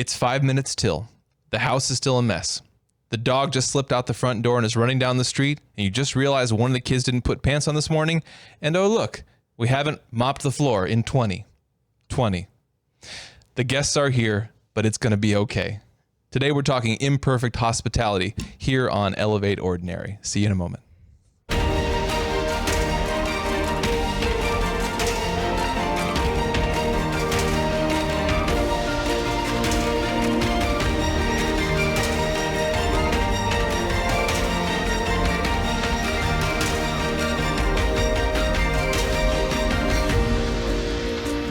It's 5 minutes till. The house is still a mess. The dog just slipped out the front door and is running down the street, and you just realize one of the kids didn't put pants on this morning, and oh look, we haven't mopped the floor in 20. The guests are here, but it's going to be okay. Today we're talking imperfect hospitality here on Elevate Ordinary. See you in a moment.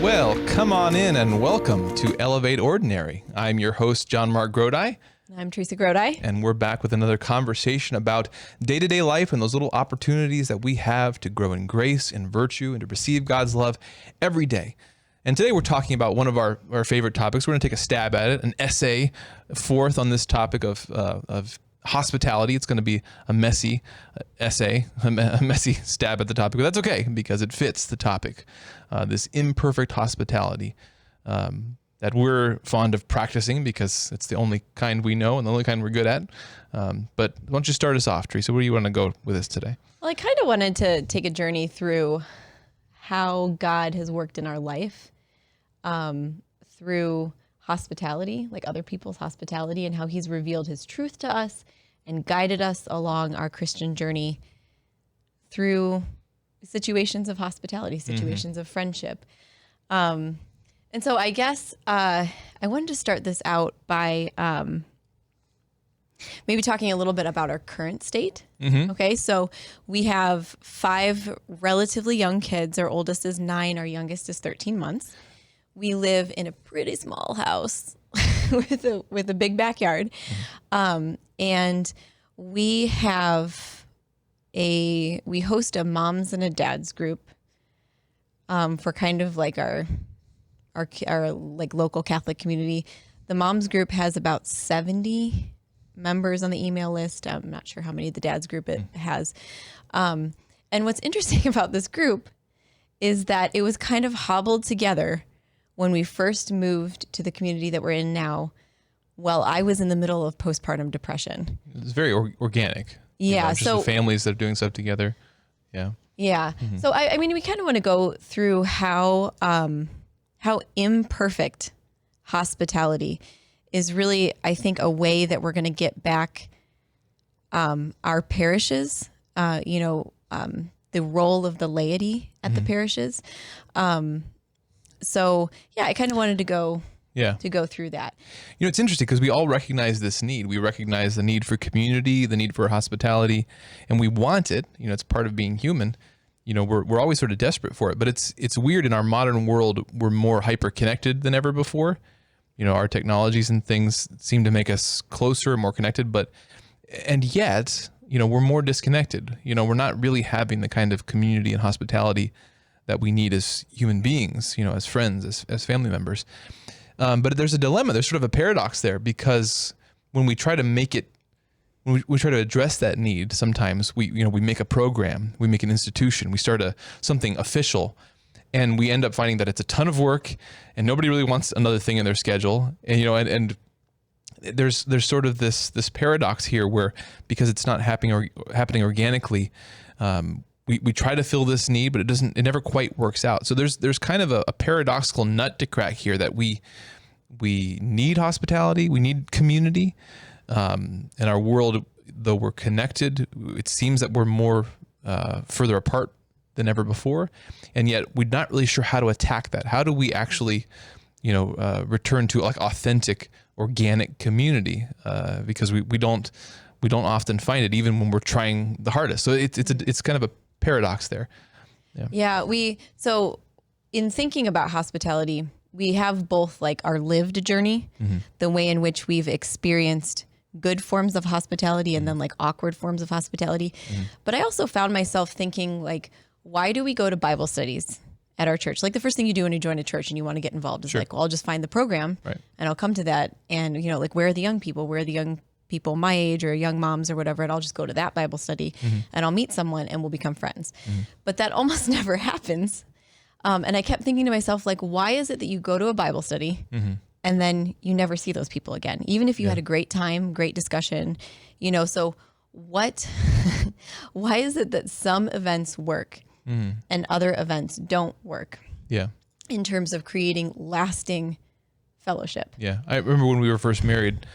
Well, come on in and welcome to Elevate Ordinary. I'm your host, JonMarc Grodi. I'm Teresa Grodi. And we're back with another conversation about day-to-day life and those little opportunities that we have to grow in grace and virtue and to receive God's love every day. And today we're talking about one of our favorite topics. We're going to take a stab at it, an essay forth on this topic of hospitality. It's going to be a messy essay, a messy stab at the topic, but that's okay because it fits the topic. This imperfect hospitality that we're fond of practicing because it's the only kind we know and the only kind we're good at. But why don't you start us off, Teresa? Where do you want to go with this today? Well, I kind of wanted to take a journey through how God has worked in our life through hospitality, like other people's hospitality, and how he's revealed his truth to us and guided us along our Christian journey through situations of hospitality, situations of friendship. And so I guess I wanted to start this out by maybe talking a little bit about our current state. Okay, so we have 5 relatively young kids. Our oldest is 9, our youngest is 13 months. We live in a pretty small house with a big backyard. And we host a moms and a dads group for kind of like our like local Catholic community. The moms group has about 70 members on the email list. I'm not sure how many the dads group it has. And what's interesting about this group is that it was kind of hobbled together when we first moved to the community that we're in now. Well, I was in the middle of postpartum depression. It's very organic. Yeah. Just the families that are doing stuff together. Yeah. Yeah. So I mean, we kind of want to go through how imperfect hospitality is really, I think, a way that we're going to get back our parishes, the role of the laity at the parishes. So yeah, I kind of wanted to go through that. You know, it's interesting because we all recognize this need. We recognize the need for community, the need for hospitality, and we want it. You know, it's part of being human. You know, we're always sort of desperate for it, but it's weird in our modern world. We're more hyper connected than ever before. You know, our technologies and things seem to make us closer, more connected, and yet, you know, we're more disconnected. You know, we're not really having the kind of community and hospitality that we need as human beings, you know, as friends, as family members. But there's a dilemma. There's sort of a paradox there because when we try to make it, when we try to address that need, sometimes we make a program, we make an institution, we start something official, and we end up finding that it's a ton of work, and nobody really wants another thing in their schedule. And and there's sort of this paradox here where because it's not happening organically, we try to fill this need, but it never quite works out. So there's kind of a paradoxical nut to crack here that we need hospitality, we need community. In our world, though we're connected, it seems that we're more further apart than ever before, and yet we're not really sure how to attack that. How do we actually, return to like authentic, organic community? Because we don't often find it, even when we're trying the hardest. So it's kind of a paradox there. Yeah. So in thinking about hospitality, we have both like our lived journey, the way in which we've experienced good forms of hospitality and then like awkward forms of hospitality. But I also found myself thinking like, why do we go to Bible studies at our church? Like the first thing you do when you join a church and you want to get involved is like, well, I'll just find the program and I'll come to that. And, like, where are the young people? Where are the young people my age or young moms or whatever? And I'll just go to that Bible study and I'll meet someone and we'll become friends. But that almost never happens. And I kept thinking to myself, like, why is it that you go to a Bible study and then you never see those people again, even if you had a great time, great discussion, so why is it that some events work and other events don't work? Yeah. In terms of creating lasting fellowship. Yeah. I remember when we were first married,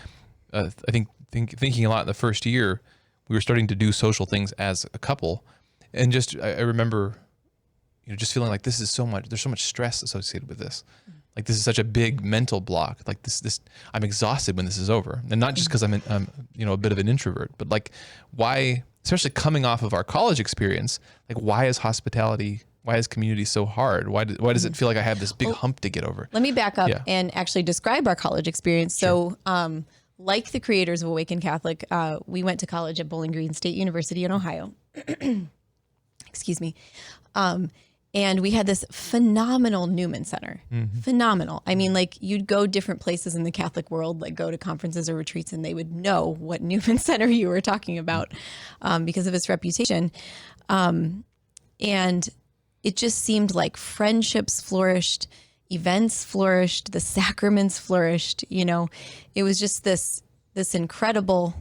I think thinking a lot in the first year, we were starting to do social things as a couple. And just, I remember, just feeling like there's so much stress associated with this. Like this is such a big mental block. Like this, I'm exhausted when this is over. And not just because I'm a bit of an introvert, but like why, especially coming off of our college experience, like why is community so hard? Why does it feel like I have this big hump to get over? Let me back up and actually describe our college experience. Sure. So, like the creators of Awaken Catholic, we went to college at Bowling Green State University in Ohio. Excuse me. And we had this phenomenal Newman Center. Mm-hmm. Phenomenal. I mean, like you'd go different places in the Catholic world, like go to conferences or retreats, and they would know what Newman Center you were talking about because of its reputation. And it just seemed like friendships flourished, events flourished, the sacraments flourished. It was just this incredible,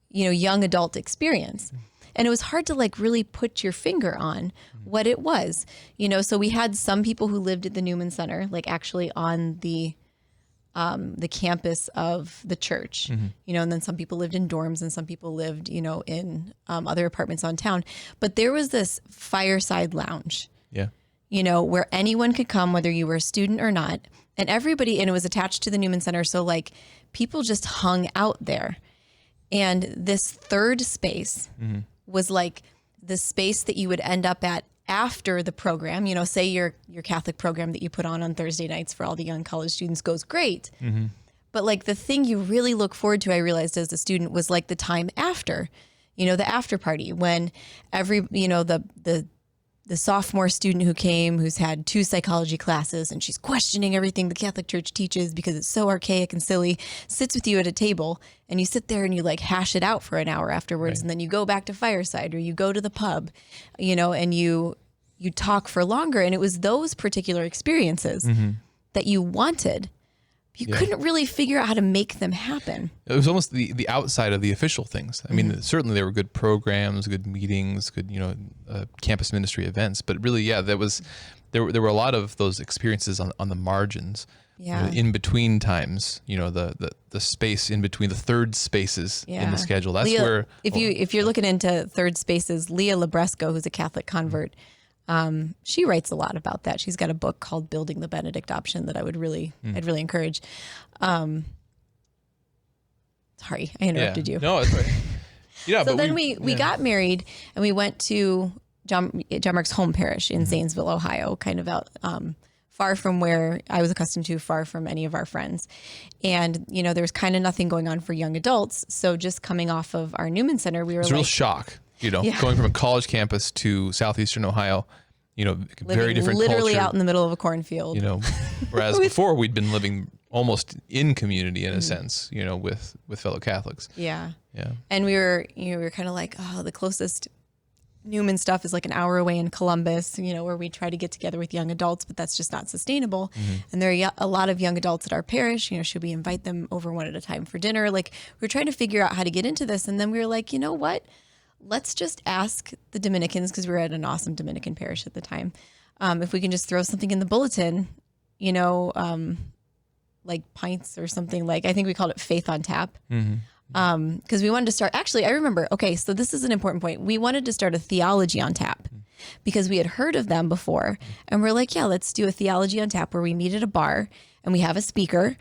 young adult experience. And it was hard to like really put your finger on what it was, so we had some people who lived at the Newman Center, like actually on the campus of the church, and then some people lived in dorms and some people lived, in other apartments on town. But there was this fireside lounge, where anyone could come, whether you were a student or not, and it was attached to the Newman Center. So like people just hung out there. And this third space was like the space that you would end up at after the program, say your Catholic program that you put on Thursday nights for all the young college students goes great. Mm-hmm. But like the thing you really look forward to, I realized as a student, was like the time after, the after party when the sophomore student who came, who's had 2 psychology classes and she's questioning everything the Catholic Church teaches because it's so archaic and silly, sits with you at a table and you sit there and you like hash it out for an hour afterwards. Right. And then you go back to fireside or you go to the pub, and you talk for longer. And it was those particular experiences that you wanted. You couldn't really figure out how to make them happen. It was almost the outside of the official things. I mean, certainly there were good programs, good meetings, good, campus ministry events, but really, there were a lot of those experiences on the margins, in between times, the space in between the third spaces in the schedule. That's where, if you're looking into third spaces, Leah Labresco, who's a Catholic convert, she writes a lot about that. She's got a book called Building the Benedict Option that I'd really encourage. Sorry, I interrupted you. No, it's right. Yeah. So then we got married and we went to JonMarc's home parish in Zanesville, Ohio, kind of out, far from where I was accustomed to, far from any of our friends. And, there's kind of nothing going on for young adults. So just coming off of our Newman Center, we were it's a real shock. Going from a college campus to southeastern Ohio, very different literally culture, out in the middle of a cornfield. Whereas before we'd been living almost in community in a sense, with fellow Catholics. Yeah. Yeah. And we were kind of like, the closest Newman stuff is like an hour away in Columbus, where we try to get together with young adults, but that's just not sustainable. And there are a lot of young adults at our parish, should we invite them over one at a time for dinner? Like we were trying to figure out how to get into this. And then we were like, you know what? Let's just ask the Dominicans, because we were at an awesome Dominican parish at the time, if we can just throw something in the bulletin, like pints or something. Like I think we called it Faith on Tap, because we wanted to start. Actually, I remember. Okay, so this is an important point. We wanted to start a theology on tap because we had heard of them before, and we're like, let's do a theology on tap where we meet at a bar and we have a speaker,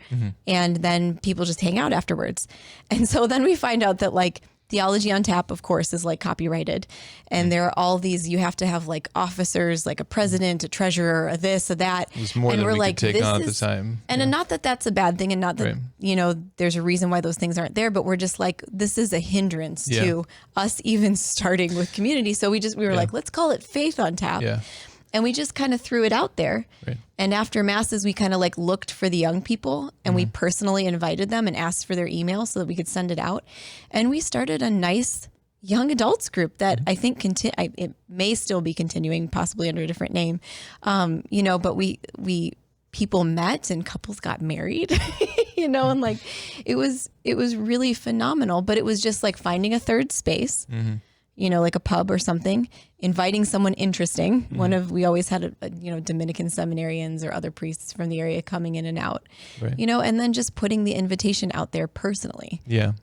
and then people just hang out afterwards. And so then we find out that like Theology on Tap, of course, is like copyrighted. And there are all these, you have to have like officers, like a president, a treasurer, a this, a that. It was more and than we could take on at the time. And not that that's a bad thing and not that, there's a reason why those things aren't there, but we're just like, this is a hindrance to us even starting with community. So we were like, let's call it Faith on Tap. Yeah. And we just kind of threw it out there. Right. And after masses, we kind of like looked for the young people and we personally invited them and asked for their email so that we could send it out. And we started a nice young adults group that I think it may still be continuing, possibly under a different name. But people met and couples got married, and like, it was really phenomenal, but it was just like finding a third space, like a pub or something, inviting someone interesting. We always had Dominican seminarians or other priests from the area coming in and out, right. And then just putting the invitation out there personally. Yeah.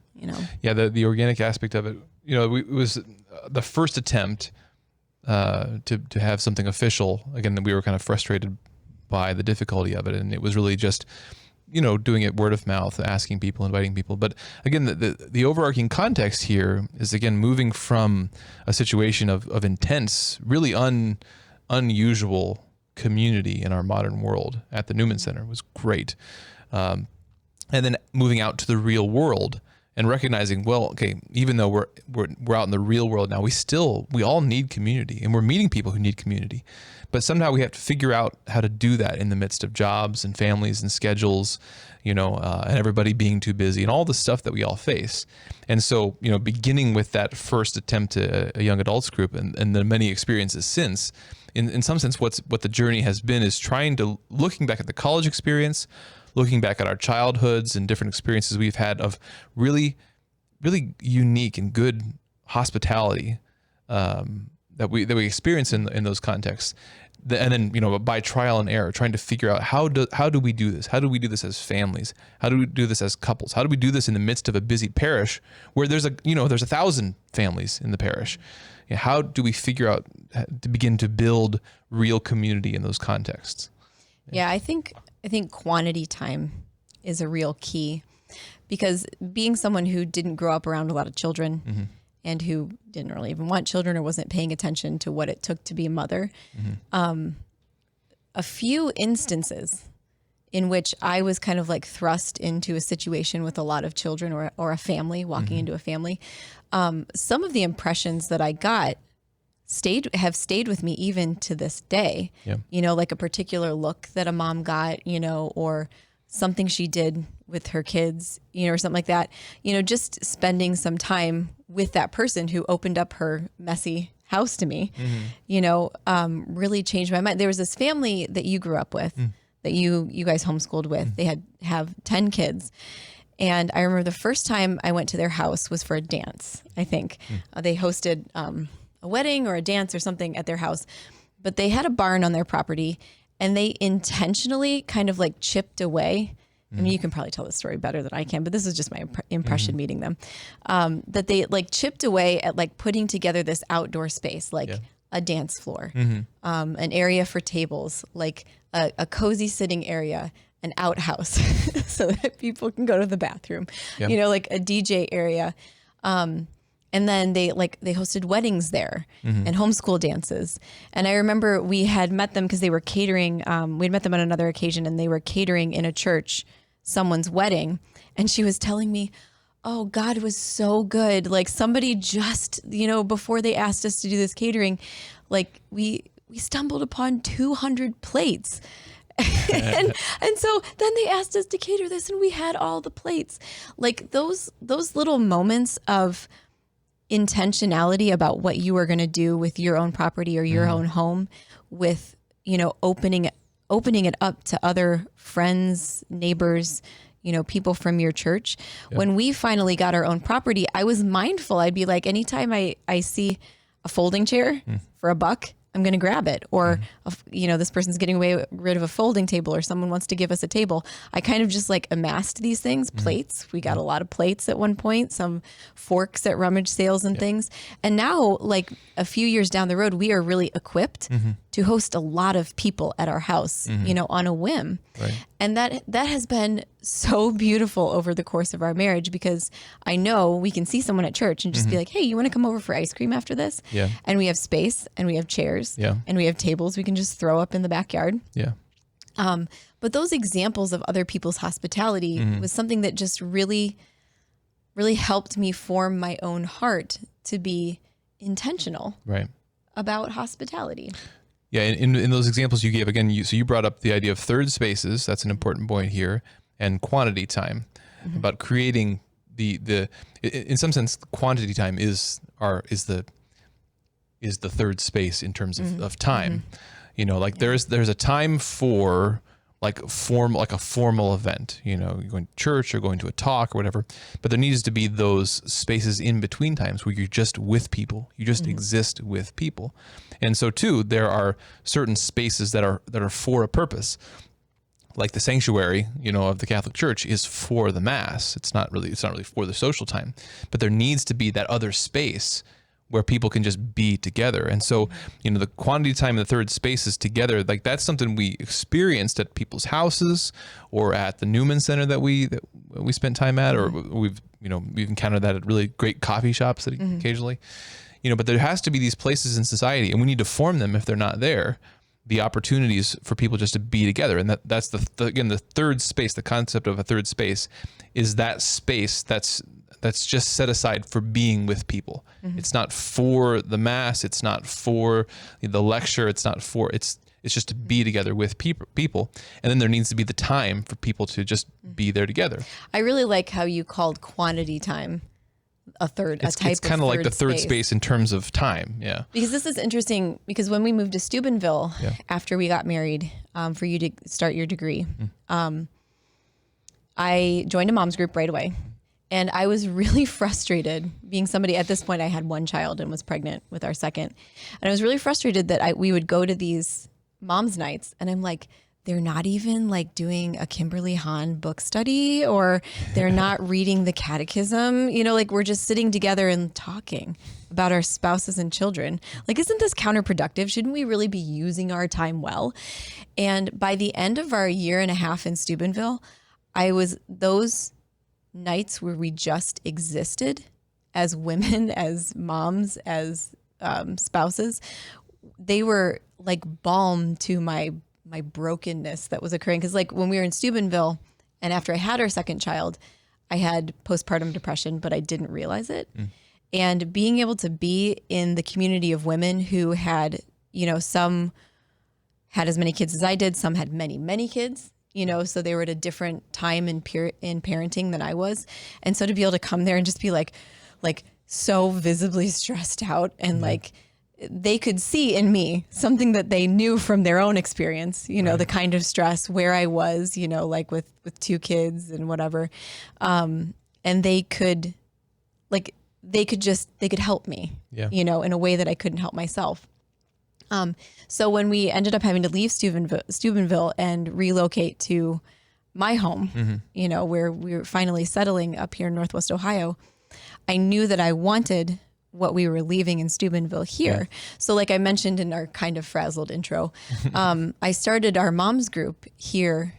Yeah. The organic aspect of it, it was the first attempt to have something official. Again, that we were kind of frustrated by the difficulty of it. And it was really just, doing it word of mouth, asking people, inviting people. But again, the overarching context here is, again, moving from a situation of intense, really unusual community in our modern world at the Newman Center was great. And then moving out to the real world and recognizing, well, okay, even though we're out in the real world now, we all need community, and we're meeting people who need community. But somehow we have to figure out how to do that in the midst of jobs and families and schedules, and everybody being too busy and all the stuff that we all face. And so, beginning with that first attempt to a young adults group and the many experiences since, in some sense, what the journey has been is looking back at the college experience, looking back at our childhoods and different experiences we've had of really, really unique and good hospitality that we experience in those contexts. And then, by trial and error, trying to figure out how do we do this? How do we do this as families? How do we do this as couples? How do we do this in the midst of a busy parish where there's 1,000 families in the parish? How do we figure out to begin to build real community in those contexts? Yeah, I think quantity time is a real key, because being someone who didn't grow up around a lot of children and who didn't really even want children or wasn't paying attention to what it took to be a mother, a few instances in which I was kind of like thrust into a situation with a lot of children or a family, walking into a family, some of the impressions that I got have stayed with me even to this day. Yeah. Like a particular look that a mom got, or something she did with her kids, or something like that. Just spending some time with that person who opened up her messy house to me, really changed my mind. There was this family that you grew up with, that you guys homeschooled with. They have 10 kids. And I remember the first time I went to their house was for a dance, I think. They hosted a wedding or a dance or something at their house, but they had a barn on their property, and they intentionally kind of like chipped away. I mean, you can probably tell the story better than I can, but this is just my impression meeting them, that they like chipped away at like putting together this outdoor space, like a dance floor, an area for tables, like a cozy sitting area, an outhouse so that people can go to the bathroom, like a DJ area. And then they hosted weddings there and homeschool dances. And I remember we had met them because they were catering. We'd met them on another occasion, and they were catering in a church someone's wedding. And she was telling me, oh, God was so good. Like somebody just, before they asked us to do this catering, like we stumbled upon 200 plates. and so then they asked us to cater this, and we had all the plates. Like those little moments of intentionality about what you are going to do with your own property or your own home, with opening it up to other friends, neighbors, people from your church. When we finally got our own property, I was mindful. I'd be like, anytime I see a folding chair for $1, I'm going to grab it. Or, this person's getting rid of a folding table, or someone wants to give us a table. I kind of just like amassed these things, plates. We got a lot of plates at one point, some forks at rummage sales and things. And now, like a few years down the road, we are really equipped to host a lot of people at our house, on a whim. Right. And that has been so beautiful over the course of our marriage, because I know we can see someone at church and just be like, hey, you want to come over for ice cream after this? Yeah. And we have space, and we have chairs, and we have tables we can just throw up in the backyard. Yeah. But those examples of other people's hospitality was something that just really, really helped me form my own heart to be intentional about hospitality. Yeah, in those examples you gave, again, you brought up the idea of third spaces. That's an important point here, and quantity time, about creating the in some sense, quantity time is the third space in terms of time. Like there's a time for like a formal event, you know, you're going to church or going to a talk or whatever, but there needs to be those spaces in between times where you're just with people, you just exist with people. And so too, there are certain spaces that are for a purpose. Like the sanctuary, you know, of the Catholic Church is for the Mass. It's not really for the social time, but there needs to be that other space where people can just be together. And so, you know, the quantity time in the third space is together. Like that's something we experienced at people's houses or at the Newman Center that we spent time at, or we've encountered that at really great coffee shops that occasionally, you know, but there has to be these places in society, and we need to form them if they're not there, the opportunities for people just to be together. And that's the third space. The concept of a third space is that space that's just set aside for being with people. It's not for the Mass. It's not for the lecture. It's just to be together with people. And then there needs to be the time for people to just be there together. I really like how you called quantity time It's kind of like the third space in terms of time. Yeah. Because this is interesting, because when we moved to Steubenville after we got married, for you to start your degree, I joined a mom's group right away. And I was really frustrated being somebody, at this point I had one child and was pregnant with our second. And I was really frustrated that we would go to these mom's nights and I'm like, they're not even like doing a Kimberly Hahn book study, or they're not reading the catechism, you know, like we're just sitting together and talking about our spouses and children. Like, isn't this counterproductive? Shouldn't we really be using our time well? And by the end of our year and a half in Steubenville, those nights where we just existed as women, as moms, as spouses, they were like balm to my brokenness that was occurring. Because like when we were in Steubenville and after I had our second child, I had postpartum depression, but I didn't realize it. And being able to be in the community of women who had, you know, some had as many kids as I did, some had many, many kids, you know, so they were at a different time in parenting than I was. And so to be able to come there and just be like so visibly stressed out and like they could see in me something that they knew from their own experience, you know, the kind of stress where I was, you know, like with two kids and whatever. And they could help me, you know, in a way that I couldn't help myself. So when we ended up having to leave Steubenville and relocate to my home, you know, where we were finally settling up here in Northwest Ohio, I knew that I wanted what we were leaving in Steubenville here. So like I mentioned in our kind of frazzled intro, I started our mom's group here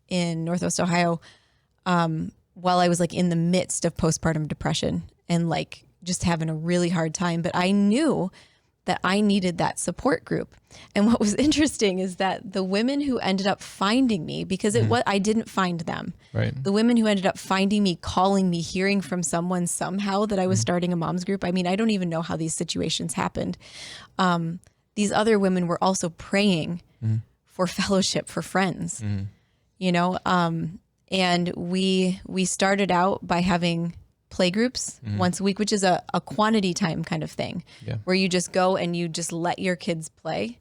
in Northwest Ohio while I was like in the midst of postpartum depression and like just having a really hard time. But I knew that I needed that support group. And what was interesting is that the women who ended up finding me, because I didn't find them. Right. The women who ended up finding me, calling me, hearing from someone somehow that I was starting a mom's group. I mean, I don't even know how these situations happened. These other women were also praying for fellowship, for friends, you know? And we started out by having play groups once a week, which is a quantity time kind of thing, where you just go and you just let your kids play.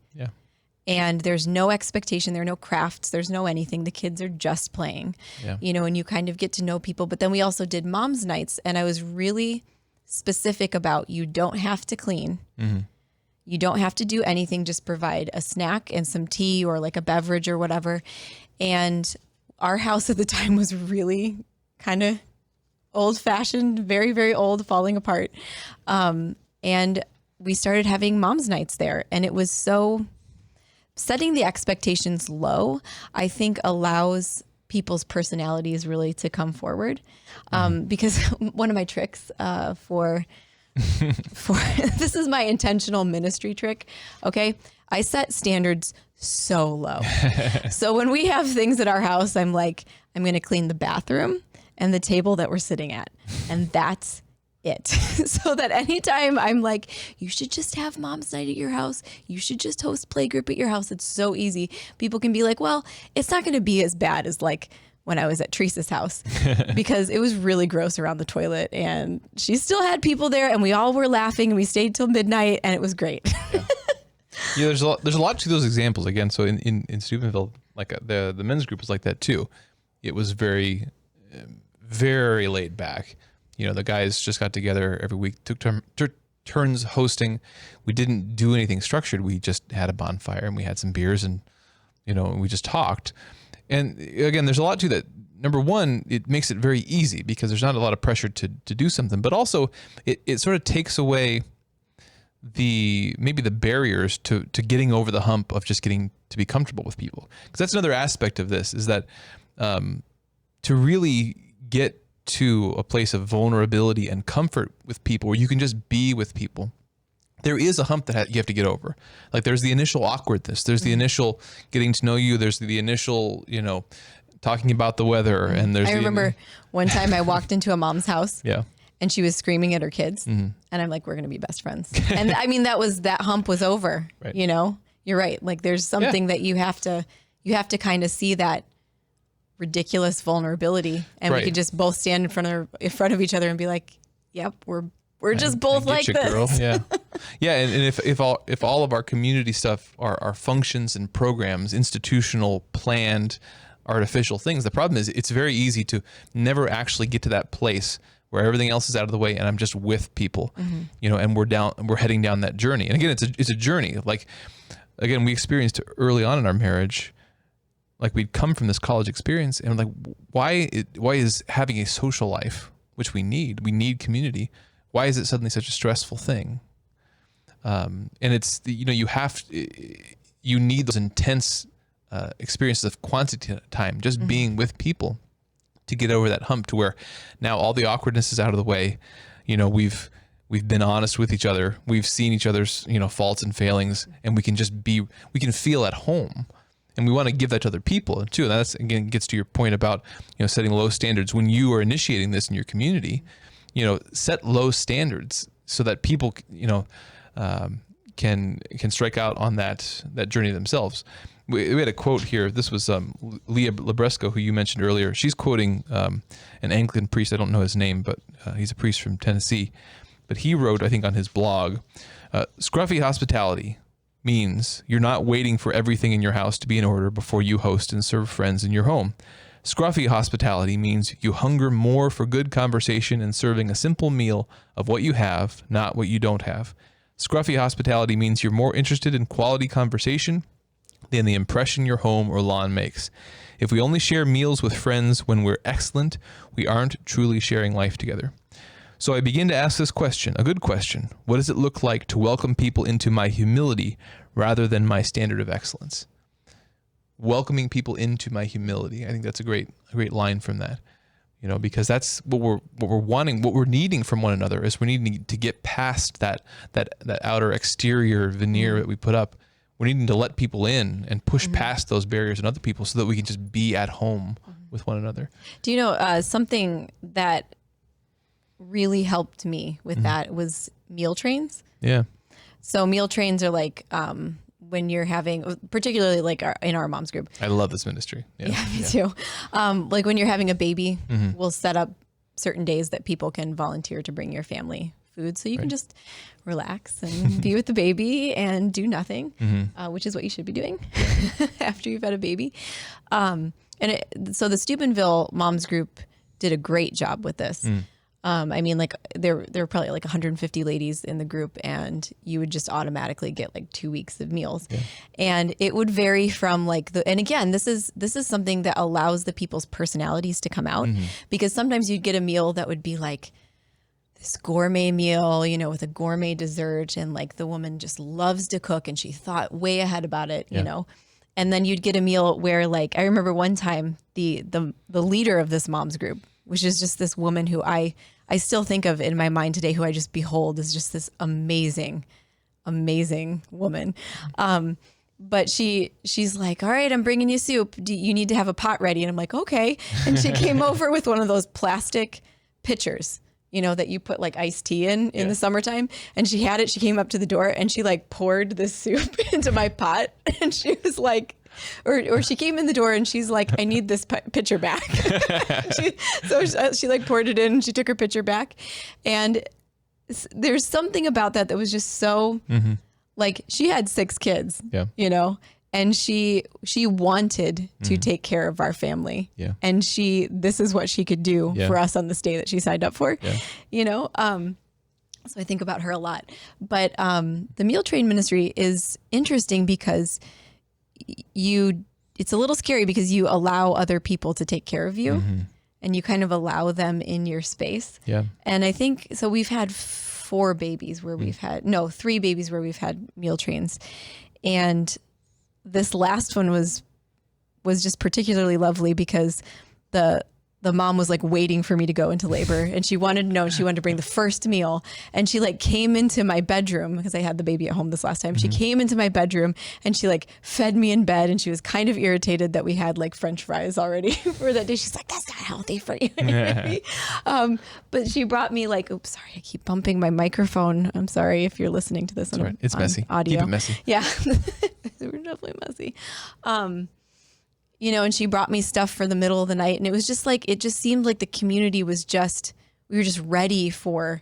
And there's no expectation, there are no crafts, there's no anything. The kids are just playing, you know, and you kind of get to know people. But then we also did mom's nights, and I was really specific about you don't have to clean. You don't have to do anything, just provide a snack and some tea or like a beverage or whatever. And our house at the time was really kind of old-fashioned, very, very old, falling apart. And we started having mom's nights there. And it was so, setting the expectations low, I think allows people's personalities really to come forward. Because one of my tricks for this is my intentional ministry trick, okay? I set standards so low. So when we have things at our house, I'm like, I'm going to clean the bathroom and the table that we're sitting at. And that's it. So that anytime I'm like, you should just have mom's night at your house. You should just host playgroup at your house. It's so easy. People can be like, well, it's not going to be as bad as like when I was at Teresa's house, because it was really gross around the toilet and she still had people there and we all were laughing and we stayed till midnight and it was great. Yeah, there's a lot to those examples again. So in Steubenville, like the men's group was like that too. It was very, very laid back. You know, the guys just got together every week, took turns hosting. We didn't do anything structured. We just had a bonfire and we had some beers and, you know, we just talked. And again, there's a lot to that. Number one, it makes it very easy because there's not a lot of pressure to do something, but also it sort of takes away maybe the barriers to getting over the hump of just getting to be comfortable with people. Because that's another aspect of this, is that to really get to a place of vulnerability and comfort with people where you can just be with people, there is a hump that you have to get over. Like there's the initial awkwardness, there's the initial getting to know you, there's the initial, you know, talking about the weather, and there's. I remember one time I walked into a mom's house. Yeah. And she was screaming at her kids, and I'm like, "We're gonna be best friends." And I mean, that hump was over. Right. You know, you're right. Like there's something that you have to kind of see that ridiculous vulnerability, and we could just both stand in front of each other and be like, "Yep, we're just both like this." Girl. Yeah, yeah. And if all of our community stuff are functions and programs, institutional, planned, artificial things, the problem is it's very easy to never actually get to that place where everything else is out of the way and I'm just with people, you know, and we're heading down that journey. And again, it's a journey. Like, again, we experienced early on in our marriage, like we'd come from this college experience and like, why is having a social life, which we need community, why is it suddenly such a stressful thing? And it's, you know, you need those intense experiences of quantity time, just being with people, to get over that hump to where now all the awkwardness is out of the way. You know, we've been honest with each other. We've seen each other's, you know, faults and failings, and we can feel at home. And we want to give that to other people too. And that's, again, gets to your point about, you know, setting low standards. When you are initiating this in your community, you know, set low standards so that people, you know, can strike out on that journey themselves. We had a quote here. This was Leah Labresco, who you mentioned earlier. She's quoting an Anglican priest. I don't know his name, but he's a priest from Tennessee. But he wrote, I think on his blog, scruffy hospitality means you're not waiting for everything in your house to be in order before you host and serve friends in your home. Scruffy hospitality means you hunger more for good conversation and serving a simple meal of what you have, not what you don't have. Scruffy hospitality means you're more interested in quality conversation than the impression your home or lawn makes. If we only share meals with friends when we're excellent, we aren't truly sharing life together. So I begin to ask this question, a good question. What does it look like to welcome people into my humility rather than my standard of excellence? Welcoming people into my humility. I think that's a great line from that. You know, because that's what we're wanting, what we're needing from one another is we're needing to get past that outer exterior veneer that we put up. We're needing to let people in and push past those barriers and other people so that we can just be at home with one another. Do you know something that really helped me with that was meal trains? Yeah. So meal trains are like when you're having, particularly like in our mom's group. I love this ministry. Yeah, me too. Like when you're having a baby, we'll set up certain days that people can volunteer to bring your family food, so you can just relax and be with the baby and do nothing, which is what you should be doing after you've had a baby. So the Steubenville Moms Group did a great job with this. I mean, like there were probably like 150 ladies in the group, and you would just automatically get like 2 weeks of meals. Yeah. And it would vary from like and again, this is something that allows the people's personalities to come out, because sometimes you'd get a meal that would be like this gourmet meal, you know, with a gourmet dessert, and like the woman just loves to cook and she thought way ahead about it, you know. And then you'd get a meal where, like, I remember one time the leader of this mom's group, which is just this woman who I still think of in my mind today, who I just behold as just this amazing woman. But she's like, all right, I'm bringing you soup. You need to have a pot ready. And I'm like, okay. And she came over with one of those plastic pitchers, you know, that you put like iced tea in the summertime. And she had it. She came up to the door and she like poured this soup into my pot. And she was like, or she came in the door and she's like, I need this pitcher back. She like poured it in and she took her pitcher back. And there's something about that was just so like she had 6 kids, Yeah. you know, and she wanted to take care of our family. Yeah. And this is what she could do for us on this day that she signed up for, you know? So I think about her a lot, but the meal train ministry is interesting because it's a little scary because you allow other people to take care of you and you kind of allow them in your space. Yeah. And I think, so we've had 3 babies where we've had meal trains. And this last one was just particularly lovely because the mom was like waiting for me to go into labor and she wanted to know, and she wanted to bring the first meal. And she like came into my bedroom because I had the baby at home this last time. She came into my bedroom and she like fed me in bed, and she was kind of irritated that we had like French fries already for that day. She's like, that's not healthy for you. But she brought me like, oops, sorry, I keep bumping my microphone. I'm sorry if you're listening to this on, it's messy. Audio. Keep it messy. Yeah. We're definitely messy. You know, and she brought me stuff for the middle of the night, and it was just like, it just seemed like the community was we were just ready for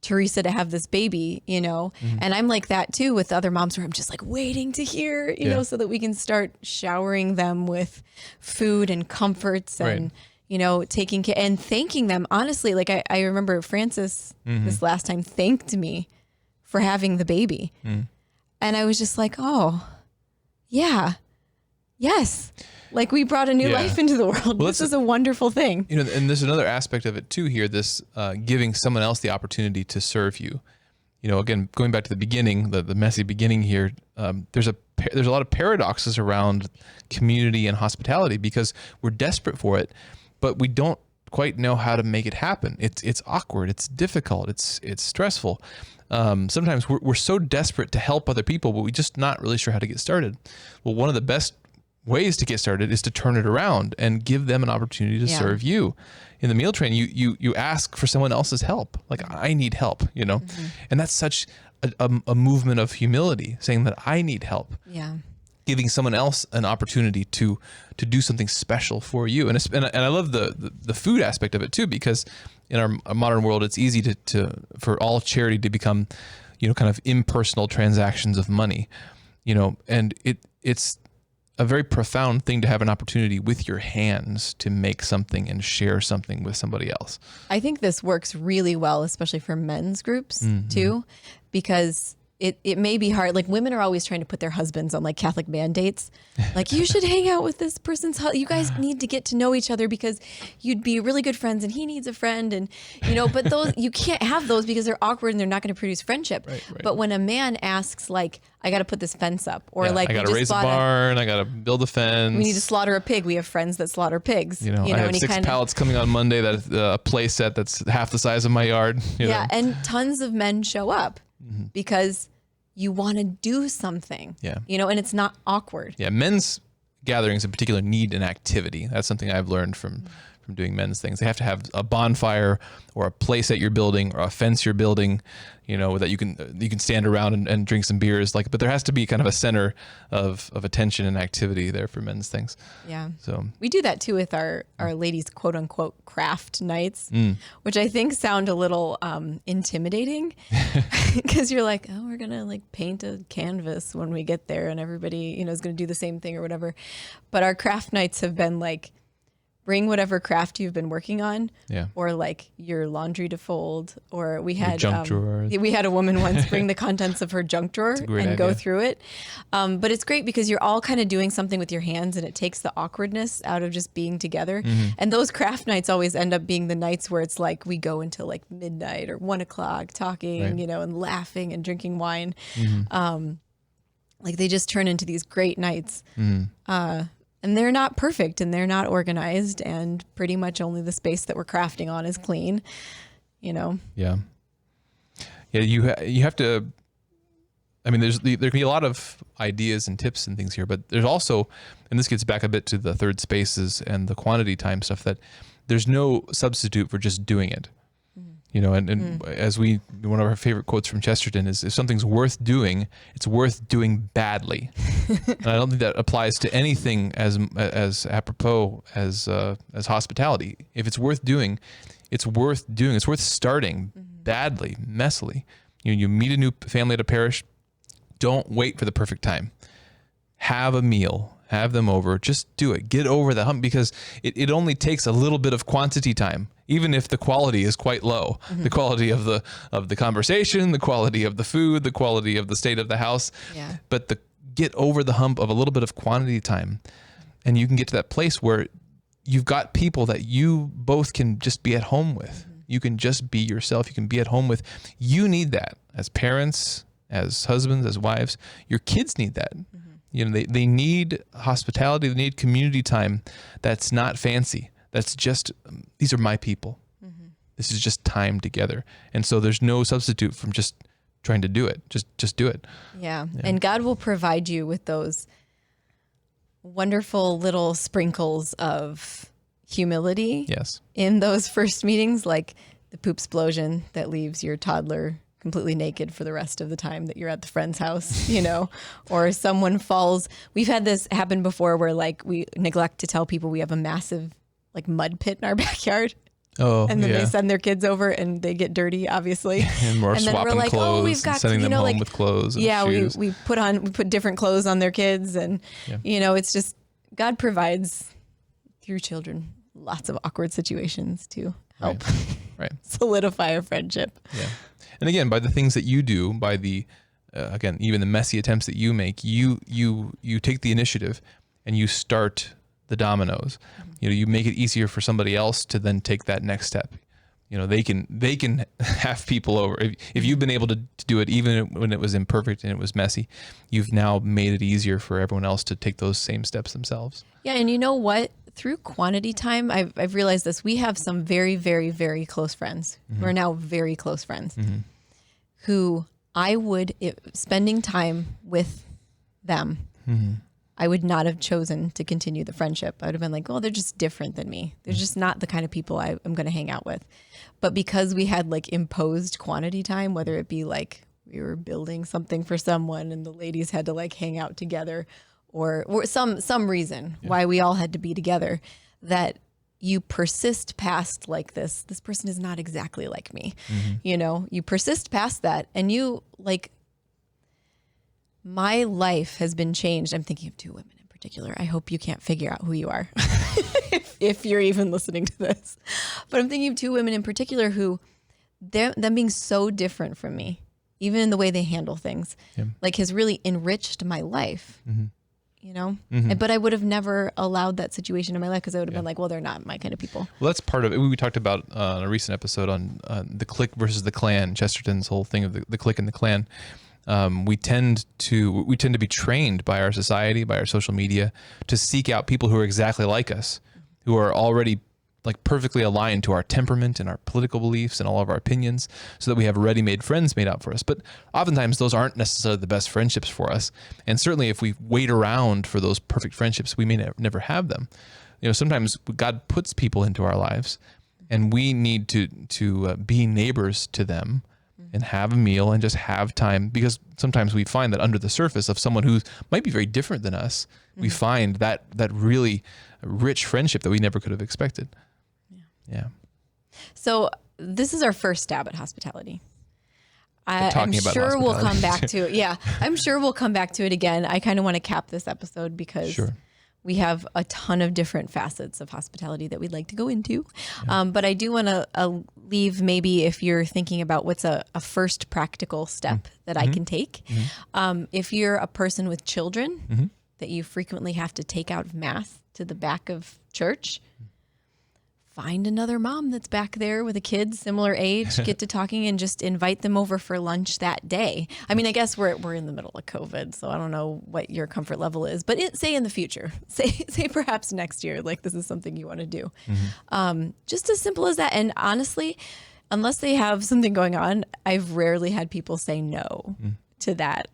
Teresa to have this baby, you know? And I'm like that too with other moms where I'm just like waiting to hear, you know, so that we can start showering them with food and comforts and, you know, taking care and thanking them. Honestly, like I remember Francis this last time thanked me for having the baby. And I was just like, oh, yeah, yes. Like we brought a new life into the world. Well, this is a wonderful thing. You know, and there's another aspect of it too here, this giving someone else the opportunity to serve you. You know, again, going back to the beginning, the messy beginning here, there's a lot of paradoxes around community and hospitality because we're desperate for it, but we don't quite know how to make it happen. It's awkward, it's difficult, it's stressful. Sometimes we're so desperate to help other people, but we're just not really sure how to get started. Well, one of the best ways to get started is to turn it around and give them an opportunity to serve you. In the meal train, you ask for someone else's help. Like, I need help, you know? And that's such a movement of humility, saying that I need help. Yeah. Giving someone else an opportunity to do something special for you. And I love the food aspect of it too, because in our modern world, it's easy for all charity to become, you know, kind of impersonal transactions of money, you know, and it's a very profound thing to have an opportunity with your hands to make something and share something with somebody else. I think this works really well, especially for men's groups too, because it may be hard. Like women are always trying to put their husbands on like Catholic mandates. Like you should hang out with this person's you guys need to get to know each other because you'd be really good friends and he needs a friend. And, you know, but those, you can't have those because they're awkward and they're not going to produce friendship. Right. But when a man asks like, I got to put this fence up or like, I got to raise a barn. I got to build a fence. We need to slaughter a pig. We have friends that slaughter pigs. You know I have 6 pallets coming on Monday that a play set that's half the size of my yard. You know? And tons of men show up because you want to do something, you know, and it's not awkward. Yeah. Men's gatherings in particular need an activity. That's something I've learned from doing men's things. They have to have a bonfire or a place that you're building or a fence you're building, you know, that you can stand around and drink some beers. Like, but there has to be kind of a center of attention and activity there for men's things. Yeah. So we do that too with our ladies' quote unquote craft nights, which I think sound a little intimidating because you're like, oh, we're going to like paint a canvas when we get there and everybody, you know, is going to do the same thing or whatever. But our craft nights have been like, bring whatever craft you've been working on, or like your laundry to fold, or we had junk drawer. We had a woman once bring the contents of her junk drawer and go through it. But it's great because you're all kind of doing something with your hands, and it takes the awkwardness out of just being together. And those craft nights always end up being the nights where it's like we go until like midnight or 1 o'clock talking, you know, and laughing and drinking wine. Like they just turn into these great nights. And they're not perfect and they're not organized, and pretty much only the space that we're crafting on is clean, you know? Yeah. Yeah. You have to, I mean, there can be a lot of ideas and tips and things here, but there's also, and this gets back a bit to the third spaces and the quantity time stuff, that there's no substitute for just doing it. You know, and as one of our favorite quotes from Chesterton is, if something's worth doing, it's worth doing badly. And I don't think that applies to anything as apropos as hospitality. If it's worth doing, it's worth doing. It's worth starting badly, messily. You meet a new family at a parish, Don't wait for the perfect time. Have a meal, have them over, just do it. Get over the hump, because it only takes a little bit of quantity time, even if the quality is quite low. The quality of the conversation, the quality of the food, the quality of the state of the house. Yeah. But get over the hump of a little bit of quantity time, and you can get to that place where you've got people that you both can just be at home with. You can just be yourself. You can be at home with. You need that as parents, as husbands, as wives. Your kids need that. You know, they need hospitality. They need community time. That's not fancy. That's just, these are my people. This is just time together. And so there's no substitute from just trying to do it. Just do it. Yeah. And God will provide you with those wonderful little sprinkles of humility. Yes. In those first meetings, like the poop explosion that leaves your toddler completely naked for the rest of the time that you're at the friend's house, you know, or someone falls. We've had this happen before where like we neglect to tell people we have a massive like mud pit in our backyard. Oh, and then they send their kids over and they get dirty, obviously. And we're swapping like, clothes, we've got, sending them home like, with clothes. And yeah, shoes. we put different clothes on their kids, and you know, it's just God provides through children lots of awkward situations to help right. solidify a friendship. Yeah. And again, by the things that you do, by the, again, even the messy attempts that you make, you take the initiative and you start the dominoes. You know, you make it easier for somebody else to then take that next step. You know, they can have people over. If you've been able to do it, even when it was imperfect and it was messy, you've now made it easier for everyone else to take those same steps themselves. Yeah. And you know what? Through quantity time, I've realized this. We have some very, very, very close friends who are now very close friends who I would, spending time with them, I would not have chosen to continue the friendship. I would have been like, oh, they're just different than me. They're just not the kind of people I'm going to hang out with. But because we had like imposed quantity time, whether it be like we were building something for someone and the ladies had to like hang out together, or some reason why we all had to be together, that you persist past like this person is not exactly like me. You know, you persist past that, and you like, my life has been changed. I'm thinking of two women in particular. I hope you can't figure out who you are if you're even listening to this. But I'm thinking of two women in particular who, them being so different from me, even in the way they handle things, like has really enriched my life. You know, but I would have never allowed that situation in my life because I would have been like, well, they're not my kind of people. Well, that's part of it. We talked about on a recent episode on the clique versus the clan, Chesterton's whole thing of the clique and the clan. We tend to be trained by our society, by our social media, to seek out people who are exactly like us, who are already like perfectly aligned to our temperament and our political beliefs and all of our opinions, so that we have ready-made friends made out for us. But oftentimes those aren't necessarily the best friendships for us. And certainly if we wait around for those perfect friendships, we may never have them. You know, sometimes God puts people into our lives and we need to be neighbors to them and have a meal and just have time, because sometimes we find that under the surface of someone who might be very different than us, we find that really rich friendship that we never could have expected. Yeah. So this is our first stab at hospitality. I'm about sure we'll hospitality. come back to it. Yeah, I'm sure we'll come back to it again. I kind of want to cap this episode because we have a ton of different facets of hospitality that we'd like to go into. But I do want to leave, maybe if you're thinking about what's a first practical step that I can take. If you're a person with children that you frequently have to take out of mass to the back of church, find another mom that's back there with a kid similar age, get to talking and just invite them over for lunch that day. I mean, I guess we're in the middle of COVID, so I don't know what your comfort level is, but say in the future, say perhaps next year, like this is something you want to do. Just as simple as that. And honestly, unless they have something going on, I've rarely had people say no to that.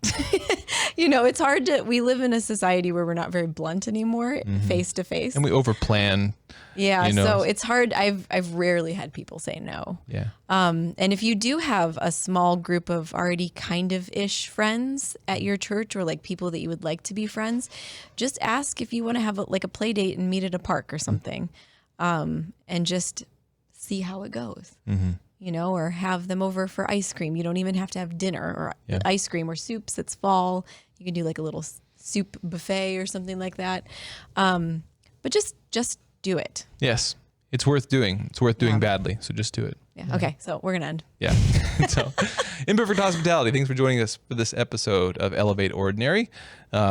You know, it's hard we live in a society where we're not very blunt anymore, face to face. And we overplan. Yeah. You know. So it's hard. I've rarely had people say no. Yeah. And if you do have a small group of already kind of ish friends at your church, or like people that you would like to be friends, just ask if you want to have a play date and meet at a park or something. And just see how it goes. You know, or have them over for ice cream. You don't even have to have dinner or ice cream or soups. It's fall. You can do like a little soup buffet or something like that. But just do it. Yes. It's worth doing. It's worth doing badly. So just do it. Yeah. Okay. So we're going to end. Yeah. So, Imperfect Hospitality, thanks for joining us for this episode of Elevate Ordinary.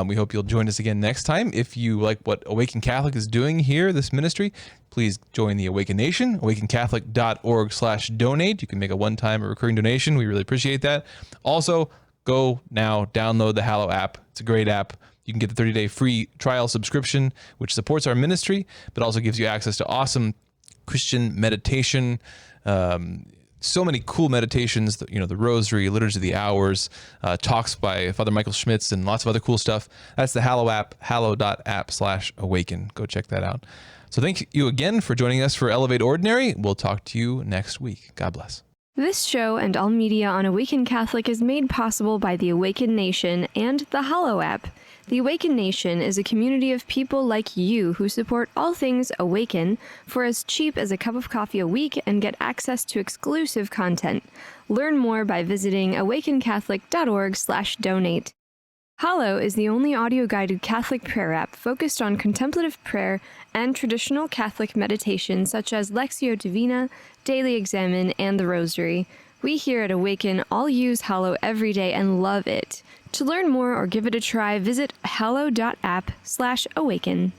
We hope you'll join us again next time. If you like what Awaken Catholic is doing here, this ministry, please join the Awaken Nation, awakencatholic.org/donate. You can make a one-time or recurring donation. We really appreciate that. Also, go now, download the Hallow app. It's a great app. You can get the 30-day free trial subscription, which supports our ministry, but also gives you access to awesome Christian meditation, so many cool meditations, the Rosary, Liturgy of the Hours, talks by Father Michael Schmitz, and lots of other cool stuff. That's the Hallow app, hallow.app/awaken. Go check that out. So thank you again for joining us for Elevate Ordinary. We'll talk to you next week. God bless. This show and all media on Awaken Catholic is made possible by the Awaken Nation and the Hallow app. The Awaken Nation is a community of people like you who support all things Awaken for as cheap as a cup of coffee a week and get access to exclusive content. Learn more by visiting awakencatholic.org/donate. Hallow is the only audio-guided Catholic prayer app focused on contemplative prayer and traditional Catholic meditation such as Lectio Divina, Daily Examen, and the Rosary. We here at Awaken all use Hallow every day and love it. To learn more or give it a try, visit hallow.app/awaken.